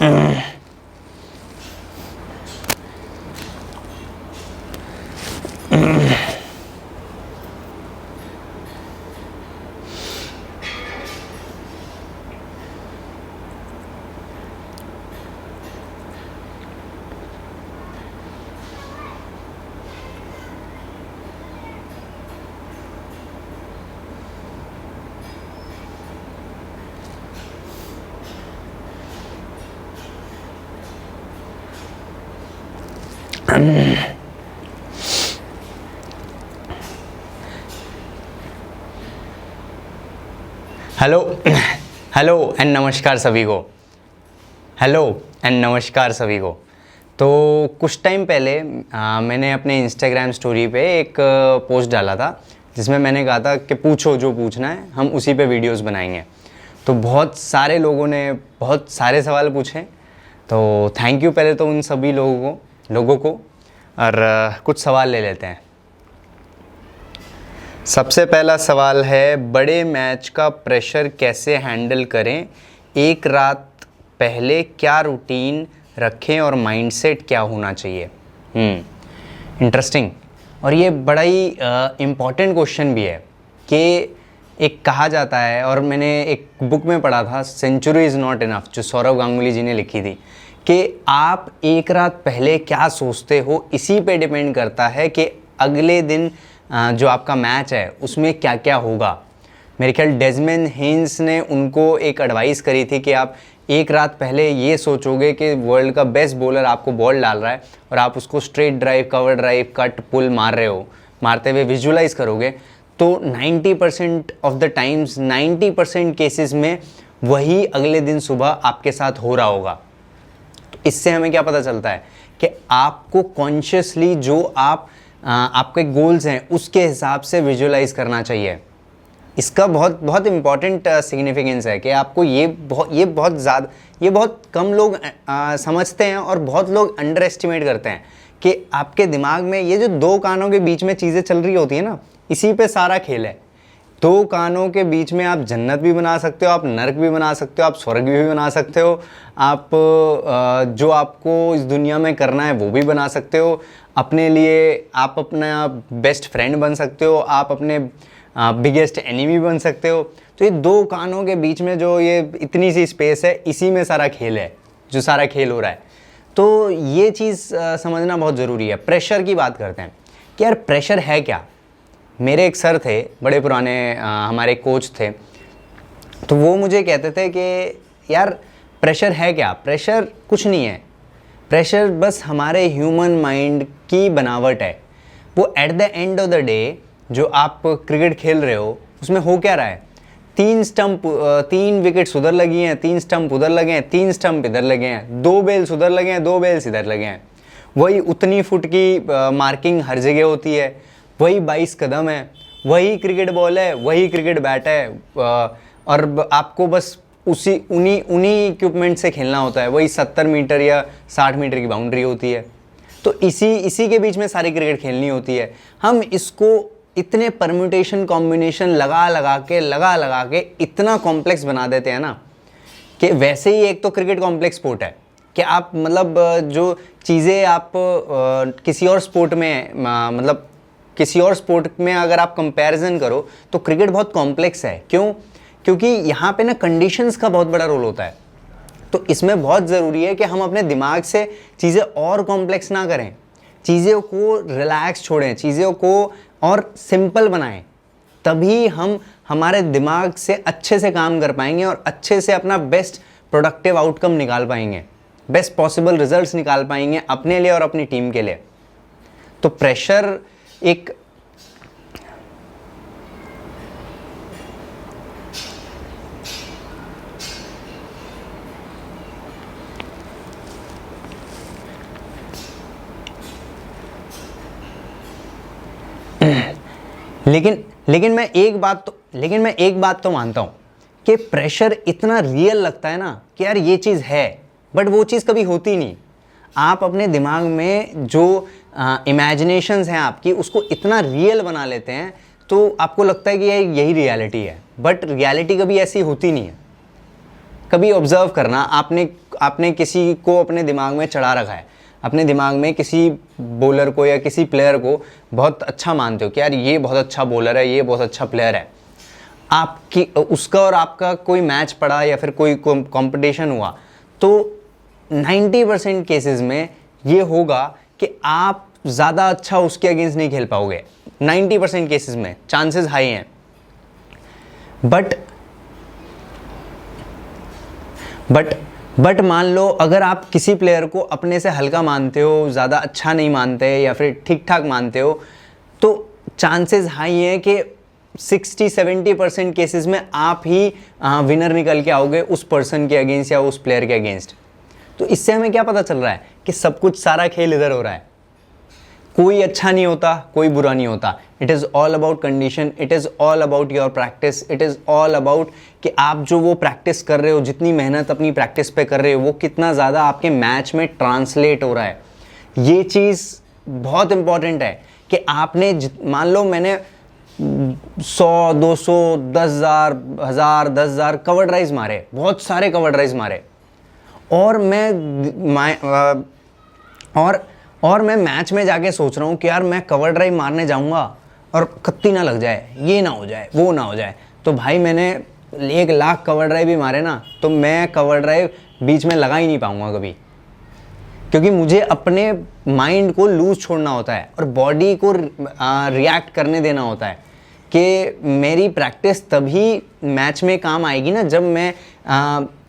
Hello hello and नमस्कार सभी को। हेलो एंड नमस्कार सभी को। तो कुछ टाइम पहले मैंने अपने इंस्टाग्राम स्टोरी पे एक पोस्ट डाला था जिसमें मैंने कहा था कि पूछो जो पूछना है, हम उसी पे वीडियोस बनाएंगे। तो बहुत सारे लोगों ने बहुत सारे सवाल पूछे, तो थैंक यू पहले तो उन सभी लोगों को। और कुछ सवाल ले लेते हैं। सबसे पहला सवाल है, बड़े मैच का प्रेशर कैसे हैंडल करें? एक रात पहले क्या रूटीन रखें और माइंडसेट क्या होना चाहिए? इंटरेस्टिंग। और ये बड़ा ही इम्पॉर्टेंट क्वेश्चन भी है कि एक कहा जाता है, और मैंने एक बुक में पढ़ा था, सेंचुरी इज़ नॉट इनफ, जो सौरव गांगुली जी ने लिखी थी, कि आप एक रात पहले क्या सोचते हो इसी पे डिपेंड करता है कि अगले दिन जो आपका मैच है उसमें क्या क्या होगा। मेरे ख्याल डेज़मंड हेन्स ने उनको एक एडवाइस करी थी कि आप एक रात पहले ये सोचोगे कि वर्ल्ड का बेस्ट बॉलर आपको बॉल डाल रहा है और आप उसको straight drive, cover drive, cut, pull मार रहे हो, मारते हुए विजुलाइज करोगे, तो 90% ऑफ द टाइम्स, 90% केसेस में वही अगले दिन सुबह आपके साथ हो रहा होगा। तो इससे हमें क्या पता चलता है कि आपको कॉन्शियसली जो आपके गोल्स हैं उसके हिसाब से विजुलाइज करना चाहिए। इसका बहुत इंपॉर्टेंट सिग्निफिकेंस है कि आपको ये बहुत कम लोग समझते हैं और बहुत लोग अंडर एस्टिमेट करते हैं कि आपके दिमाग में ये जो दो कानों के बीच में चीज़ें चल रही होती है ना, इसी पे सारा खेल है। दो कानों के बीच में आप जन्नत भी बना सकते हो, आप नरक भी बना सकते हो, आप स्वर्ग भी बना सकते हो, आप जो आपको इस दुनिया में करना है वो भी बना सकते हो। अपने लिए आप अपना बेस्ट फ्रेंड बन सकते हो, आप अपने बिगेस्ट एनिमी बन सकते हो। तो ये दो कानों के बीच में जो ये इतनी सी स्पेस है, इसी में सारा खेल है, जो सारा खेल हो रहा है। तो ये चीज़ समझना बहुत ज़रूरी है। प्रेशर की बात करते हैं कि यार प्रेशर है क्या। मेरे एक सर थे, बड़े पुराने हमारे कोच थे, तो वो मुझे कहते थे कि यार प्रेशर है क्या? प्रेशर कुछ नहीं है। प्रेशर बस हमारे ह्यूमन माइंड की बनावट है। वो at the end of the day, जो आप क्रिकेट खेल रहे हो उसमें हो क्या रहा है, 3 विकेट्स उधर लगी हैं, 3 स्टंप उधर लगे हैं, 3 स्टंप इधर लगे हैं, 2 बेल्स उधर लगे हैं, 2 बेल्स इधर लगे हैं। वही उतनी फुट की मार्किंग हर जगह होती है, वही 22 कदम है, वही क्रिकेट बॉल है, वही क्रिकेट बैट है, और आपको बस उन्हीं इक्विपमेंट से खेलना होता है। वही 70 मीटर या 60 मीटर की बाउंड्री होती है। तो इसी के बीच में सारी क्रिकेट खेलनी होती है। हम इसको इतने परम्यूटेशन कॉम्बिनेशन लगा लगा के इतना कॉम्प्लेक्स बना देते हैं ना, कि वैसे ही एक तो क्रिकेट कॉम्प्लेक्स स्पोर्ट है कि आप मतलब जो चीज़ें आप किसी और स्पोर्ट में अगर आप कंपैरिजन करो तो क्रिकेट बहुत कॉम्प्लेक्स है। क्यों? क्योंकि यहाँ पे ना कंडीशंस का बहुत बड़ा रोल होता है। तो इसमें बहुत ज़रूरी है कि हम अपने दिमाग से चीज़ें और कॉम्प्लेक्स ना करें, चीज़ों को रिलैक्स छोड़ें, चीज़ों को और सिंपल बनाएं। तभी हम हमारे दिमाग से अच्छे से काम कर पाएंगे और अच्छे से अपना बेस्ट प्रोडक्टिव आउटकम निकाल पाएंगे, बेस्ट पॉसिबल रिजल्ट्स निकाल पाएंगे अपने लिए और अपनी टीम के लिए। तो प्रेशर एक लेकिन मैं एक बात तो मानता हूँ कि प्रेशर इतना रियल लगता है ना कि यार ये चीज़ है, बट वो चीज़ कभी होती नहीं। आप अपने दिमाग में जो इमेजिनेशंस हैं आपकी, उसको इतना रियल बना लेते हैं तो आपको लगता है कि यही रियलिटी है, बट रियलिटी कभी ऐसी होती नहीं है। कभी ऑब्जर्व करना, आपने किसी को अपने दिमाग में चढ़ा रखा है, अपने दिमाग में किसी बॉलर को या किसी प्लेयर को बहुत अच्छा मानते हो कि यार ये बहुत अच्छा बॉलर है, ये बहुत अच्छा प्लेयर है, आपकी उसका और आपका कोई मैच पड़ा या फिर कोई कंपटीशन हुआ, तो 90% केसेस में ये होगा कि आप ज़्यादा अच्छा उसके अगेंस्ट नहीं खेल पाओगे। 90% केसेस में चांसेस हाई हैं। बट मान लो अगर आप किसी प्लेयर को अपने से हल्का मानते हो, ज़्यादा अच्छा नहीं मानते या फिर ठीक ठाक मानते हो, तो चांसेस हाई है कि 60-70% केसेस में आप ही विनर निकल के आओगे उस पर्सन के अगेंस्ट या उस प्लेयर के अगेंस्ट। तो इससे हमें क्या पता चल रहा है कि सब कुछ, सारा खेल इधर हो रहा है, कोई अच्छा नहीं होता, कोई बुरा नहीं होता। It is all about condition, it is all about your practice, it is all about कि आप जो वो प्रैक्टिस कर रहे हो, जितनी मेहनत अपनी प्रैक्टिस पे कर रहे हो, वो कितना ज़्यादा आपके मैच में ट्रांसलेट हो रहा है। ये चीज़ बहुत इंपॉर्टेंट है कि आपने मान लो मैंने 100, 200, 10,000, 1000, 10,000 कवर ड्राइव्स मारे, बहुत सारे कवर ड्राइव्स मारे, और मैं मैच में जाके सोच रहा हूँ कि यार मैं कवर ड्राइव मारने जाऊँगा और कत्ती ना लग जाए, ये ना हो जाए, वो ना हो जाए। तो भाई मैंने 1,00,000 कवर ड्राइव भी मारे ना, तो मैं कवर ड्राइव बीच में लगा ही नहीं पाऊँगा कभी, क्योंकि मुझे अपने माइंड को लूज छोड़ना होता है और बॉडी को रिएक्ट करने देना होता है कि मेरी प्रैक्टिस तभी मैच में काम आएगी ना जब मैं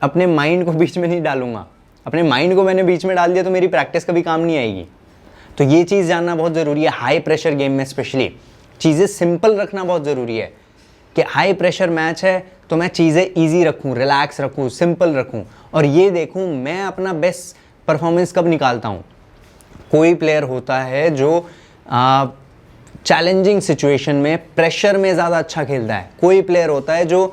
अपने माइंड को बीच में नहीं डालूंगा। अपने माइंड को मैंने बीच में डाल दिया तो मेरी प्रैक्टिस कभी काम नहीं आएगी। तो ये चीज़ जानना बहुत ज़रूरी है। हाई प्रेशर गेम में स्पेशली चीज़ें सिंपल रखना बहुत ज़रूरी है कि हाई प्रेशर मैच है तो मैं चीज़ें ईजी रखूँ, रिलैक्स रखूँ, सिंपल रखूँ, और ये देखूँ मैं अपना बेस्ट परफॉर्मेंस कब निकालता हूँ। कोई प्लेयर होता है जो चैलेंजिंग सिचुएशन में, प्रेशर में ज़्यादा अच्छा खेलता है, कोई प्लेयर होता है जो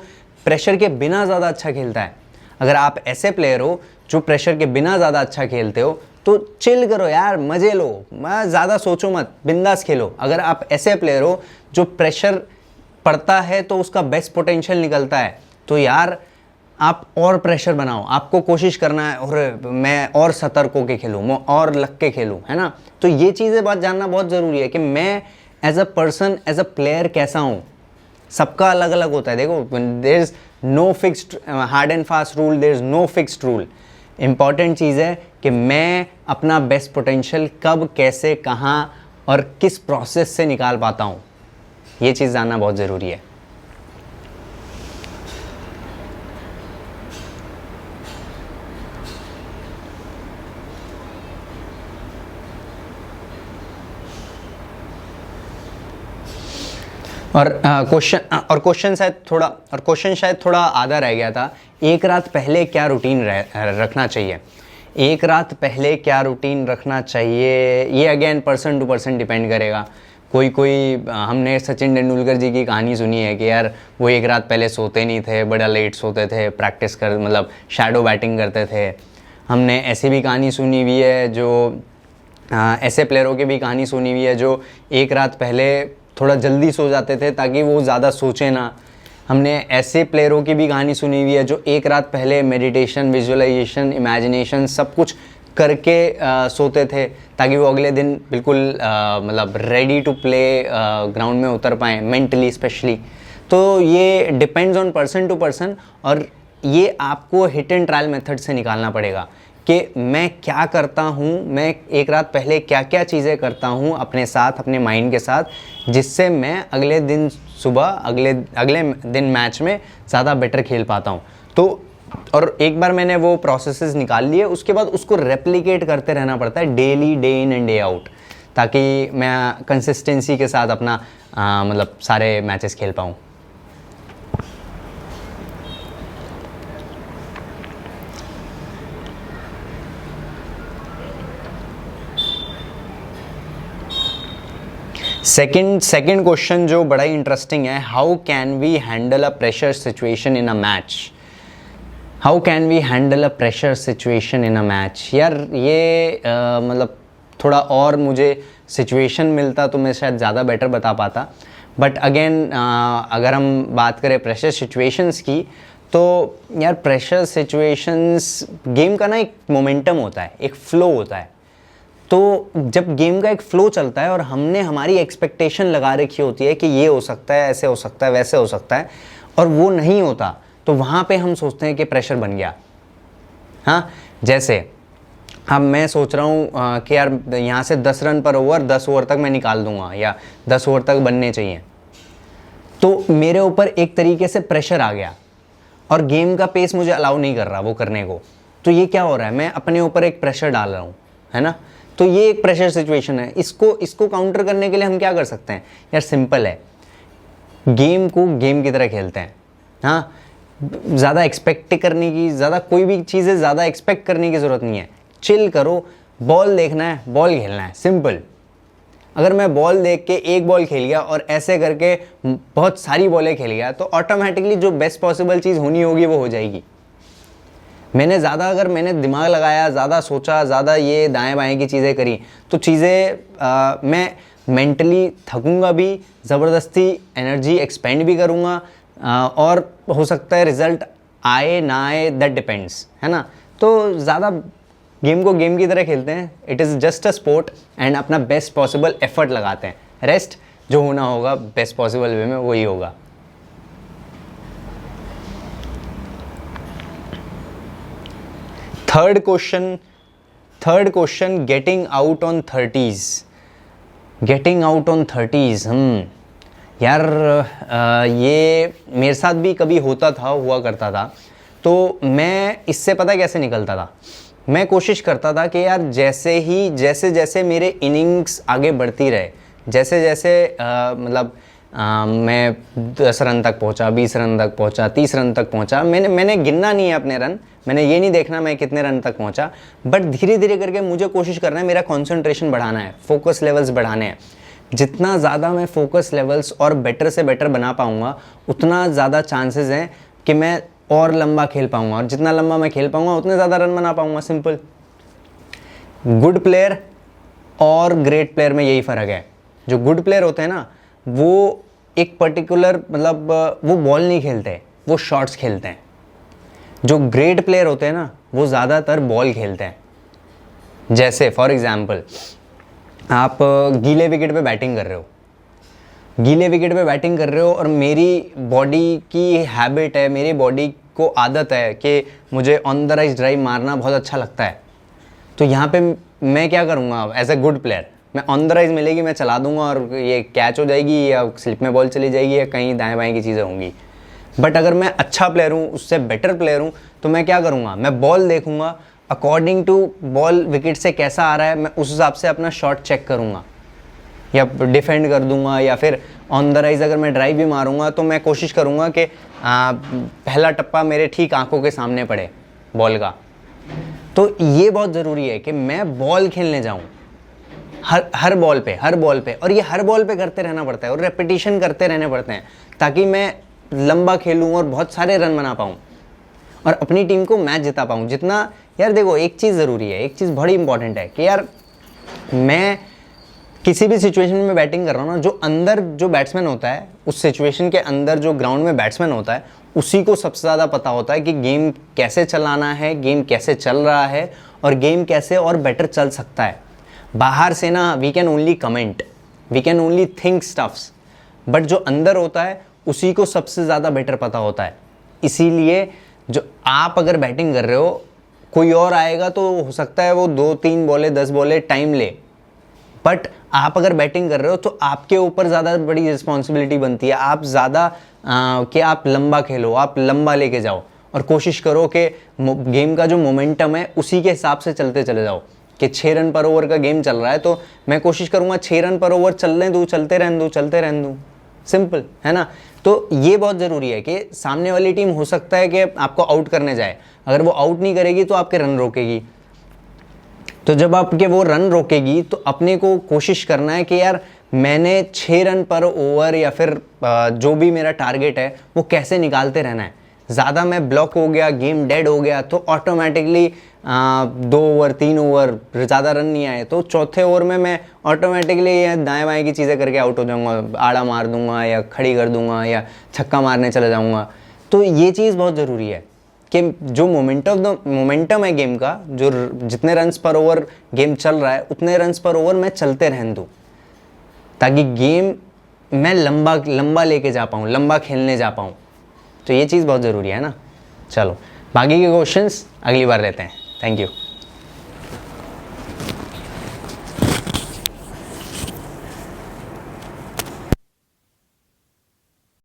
प्रेशर के बिना ज़्यादा अच्छा खेलता है। अगर आप ऐसे प्लेयर हो जो प्रेशर के बिना ज़्यादा अच्छा खेलते हो तो चिल करो यार, मज़े लो, ज़्यादा सोचो मत, बिंदास खेलो। अगर आप ऐसे प्लेयर हो जो प्रेशर पड़ता है तो उसका बेस्ट पोटेंशियल निकलता है, तो यार आप और प्रेशर बनाओ, आपको कोशिश करना है और मैं और सतर्क होकर खेलूँ, मैं और लग के खेलूँ, है ना। तो ये चीज़ें बात जानना बहुत ज़रूरी है कि मैं as a person, as a player कैसा हूँ। सबका अलग अलग होता है। देखो, there is no fixed hard and fast rule, there is no fixed rule. Important चीज़ है कि मैं अपना बेस्ट पोटेंशियल कब, कैसे, कहाँ और किस प्रोसेस से निकाल पाता हूँ, ये चीज़ जानना बहुत ज़रूरी है। और क्वेश्चन शायद थोड़ा आधा रह गया था। एक रात पहले क्या रूटीन रखना चाहिए? एक रात पहले क्या रूटीन रखना चाहिए, ये again person to person depend करेगा। हमने सचिन तेंदुलकर जी की कहानी सुनी है कि यार वो एक रात पहले सोते नहीं थे, बड़ा लेट सोते थे, मतलब शैडो बैटिंग करते थे। हमने ऐसी भी कहानी सुनी हुई है, जो ऐसे प्लेयरों की भी कहानी सुनी हुई है जो एक रात पहले थोड़ा जल्दी सो जाते थे ताकि वो ज़्यादा सोचे ना। हमने ऐसे प्लेयरों की भी कहानी सुनी हुई है जो एक रात पहले मेडिटेशन, विजुअलाइजेशन, इमेजिनेशन सब कुछ करके सोते थे ताकि वो अगले दिन बिल्कुल मतलब रेडी टू प्ले ग्राउंड में उतर पाएँ, मेंटली स्पेशली। तो ये depends on person to person, और ये आपको हिट एंड ट्रायल मेथड से निकालना पड़ेगा कि मैं क्या करता हूँ, मैं एक रात पहले क्या क्या चीज़ें करता हूँ अपने साथ, अपने माइंड के साथ, जिससे मैं अगले दिन सुबह, अगले दिन मैच में ज़्यादा बेटर खेल पाता हूँ। तो और एक बार मैंने वो प्रोसेसेस निकाल लिए, उसके बाद उसको रेप्लिकेट करते रहना पड़ता है daily, day in and day out, ताकि मैं कंसिस्टेंसी के साथ अपना मतलब सारे मैचेस खेल पाऊँ। सेकंड क्वेश्चन जो बड़ा ही इंटरेस्टिंग है, how can we handle a pressure situation in a match? How can we handle a pressure situation in a match? यार ये मतलब थोड़ा और मुझे सिचुएशन मिलता तो मैं शायद ज़्यादा बेटर बता पाता। बट अगेन अगर हम बात करें प्रेशर सिचुएशंस की, तो यार प्रेशर सिचुएशंस, गेम का ना एक मोमेंटम होता है, एक फ्लो होता है। तो जब गेम का एक फ्लो चलता है और हमने हमारी एक्सपेक्टेशन लगा रखी होती है कि ये हो सकता है, ऐसे हो सकता है, वैसे हो सकता है, और वो नहीं होता, तो वहाँ पे हम सोचते हैं कि प्रेशर बन गया। हाँ, जैसे अब मैं सोच रहा हूँ कि यार यहाँ से 10 रन पर ओवर 10 ओवर तक मैं निकाल दूंगा या 10 ओवर तक बनने चाहिए, तो मेरे ऊपर एक तरीके से प्रेशर आ गया और गेम का पेस मुझे अलाउ नहीं कर रहा वो करने को। तो ये क्या हो रहा है, मैं अपने ऊपर एक प्रेशर डाल रहा हूँ, है ना। तो ये एक प्रेशर सिचुएशन है। इसको काउंटर करने के लिए हम क्या कर सकते हैं यार, सिंपल है, गेम को गेम की तरह खेलते हैं। हाँ, ज़्यादा एक्सपेक्ट करने की, ज़्यादा कोई भी चीज़ें ज़्यादा एक्सपेक्ट करने की ज़रूरत नहीं है। चिल करो, बॉल देखना है, बॉल खेलना है, सिंपल। अगर मैं बॉल देख के एक बॉल खेल गया और ऐसे करके बहुत सारी बॉलें खेल गया, तो ऑटोमेटिकली जो बेस्ट पॉसिबल चीज़ होनी होगी वो हो जाएगी। अगर मैंने दिमाग लगाया, ज़्यादा सोचा, ज़्यादा ये दाएं बाएं की चीज़ें करी, तो चीज़ें मैं मेंटली थकूंगा भी, ज़बरदस्ती एनर्जी एक्सपेंड भी करूँगा, और हो सकता है रिज़ल्ट आए ना आए, दैट डिपेंड्स, है ना। तो ज़्यादा गेम को गेम की तरह खेलते हैं, it is just a sport, and अपना बेस्ट पॉसिबल एफर्ट लगाते हैं। रेस्ट जो होना होगा बेस्ट पॉसिबल वे में वही होगा। Third question, getting out on 30s। यार ये मेरे साथ भी कभी हुआ करता था। तो मैं इससे पता कैसे निकलता था, मैं कोशिश करता था कि यार जैसे जैसे मेरे इनिंग्स आगे बढ़ती रहे, जैसे जैसे मैं 10 रन तक पहुंचा, 20 रन तक पहुंचा, 30 रन तक पहुंचा, मैंने गिनना नहीं है अपने रन, मैंने ये नहीं देखना मैं कितने रन तक पहुंचा, बट धीरे धीरे करके मुझे कोशिश करना है, मेरा कंसंट्रेशन बढ़ाना है, फोकस लेवल्स बढ़ाने हैं। जितना ज़्यादा मैं फोकस लेवल्स और बेटर से बेटर बना पाऊँगा, उतना ज़्यादा चांसेस हैं कि मैं और लंबा खेल पाऊँगा, और जितना लंबा मैं खेल पाऊँगा उतने ज़्यादा रन बना पाऊँगा। सिंपल। गुड प्लेयर और ग्रेट प्लेयर में यही फ़र्क है। जो गुड प्लेयर होते हैं ना, वो एक पर्टिकुलर वो बॉल नहीं खेलते, वो शॉट्स खेलते हैं। जो ग्रेट प्लेयर होते हैं ना, वो ज़्यादातर बॉल खेलते हैं। जैसे फॉर एग्जांपल, आप गीले विकेट पे बैटिंग कर रहे हो और मेरी बॉडी की हैबिट है, मेरी बॉडी को आदत है कि मुझे ऑन द राइज ड्राइव मारना बहुत अच्छा लगता है। तो यहाँ पे मैं क्या करूँगा, एज ए गुड प्लेयर, मैं ऑन द राइज मिलेगी मैं चला दूंगा और ये कैच हो जाएगी या स्लिप में बॉल चली जाएगी या कहीं दाएं बाएं की चीज़ें होंगी। बट अगर मैं अच्छा प्लेयर हूँ, उससे बेटर प्लेयर हूँ, तो मैं क्या करूँगा, मैं बॉल देखूँगा, अकॉर्डिंग टू बॉल विकेट से कैसा आ रहा है मैं उस हिसाब से अपना शॉट चेक करूँगा या डिफेंड कर दूंगा, या फिर ऑन द राइज अगर मैं ड्राइव भी मारूंगा तो मैं कोशिश करूँगा कि पहला टप्पा मेरे ठीक आंखों के सामने पड़े बॉल का। तो ये बहुत ज़रूरी है कि मैं बॉल खेलने जाऊँ हर बॉल पे, और ये हर बॉल पे करते रहना पड़ता है और रेपिटेशन करते रहने पड़ते हैं, ताकि मैं लंबा खेलूँ और बहुत सारे रन बना पाऊँ और अपनी टीम को मैच जिता पाऊँ। जितना यार देखो, एक चीज़ ज़रूरी है, एक चीज़ बड़ी इंपॉर्टेंट है कि यार मैं किसी भी सिचुएशन में बैटिंग कर रहा हूँ ना, जो अंदर जो बैट्समैन होता है, उस सिचुएशन के अंदर जो ग्राउंड में बैट्समैन होता है, उसी को सबसे ज़्यादा पता होता है कि गेम कैसे चलाना है, गेम कैसे चल रहा है और गेम कैसे और बेटर चल सकता है। बाहर से ना we can only comment, we can only think stuffs, but जो अंदर होता है उसी को सबसे ज़्यादा बेटर पता होता है। इसीलिए जो आप अगर बैटिंग कर रहे हो, कोई और आएगा तो हो सकता है वो 2-3 बॉलें 10 बॉलें टाइम ले, बट आप अगर बैटिंग कर रहे हो तो आपके ऊपर ज़्यादा बड़ी रिस्पॉन्सिबिलिटी बनती है। आप ज़्यादा कि आप लंबा खेलो, आप लंबा लेके जाओ और कोशिश करो कि गेम का जो मोमेंटम है उसी के हिसाब से चलते चले जाओ। कि 6 रन पर ओवर का गेम चल रहा है तो मैं कोशिश करूँगा 6 रन पर ओवर चलने दूँ, चलते रहने दूँ। सिंपल है ना। तो ये बहुत ज़रूरी है कि सामने वाली टीम हो सकता है कि आपको आउट करने जाए, अगर वो आउट नहीं करेगी तो आपके रन रोकेगी। तो जब आपके वो रन रोकेगी तो अपने को कोशिश करना है कि यार मैंने 6 रन पर ओवर या फिर जो भी मेरा टारगेट है वो कैसे निकालते रहना है। ज़्यादा मैं ब्लॉक हो गया, गेम डेड हो गया तो ऑटोमेटिकली 2 ओवर 3 ओवर ज़्यादा रन नहीं आए तो चौथे ओवर में मैं ऑटोमेटिकली ये दाएं बाएं की चीज़ें करके आउट हो जाऊंगा, आड़ा मार दूंगा या खड़ी कर दूंगा या छक्का मारने चले जाऊंगा। तो ये चीज़ बहुत ज़रूरी है कि जो मोमेंटम है गेम का, जो जितने रन्स पर ओवर गेम चल रहा है उतने रन्स पर ओवर मैं चलते रहने दूँ, ताकि गेम मैं लंबा लेके जा पाऊँ, लंबा खेलने जा पाऊँ। तो ये चीज़ बहुत ज़रूरी है ना। चलो बाकी के क्वेश्चंस अगली बार लेते हैं। Thank you.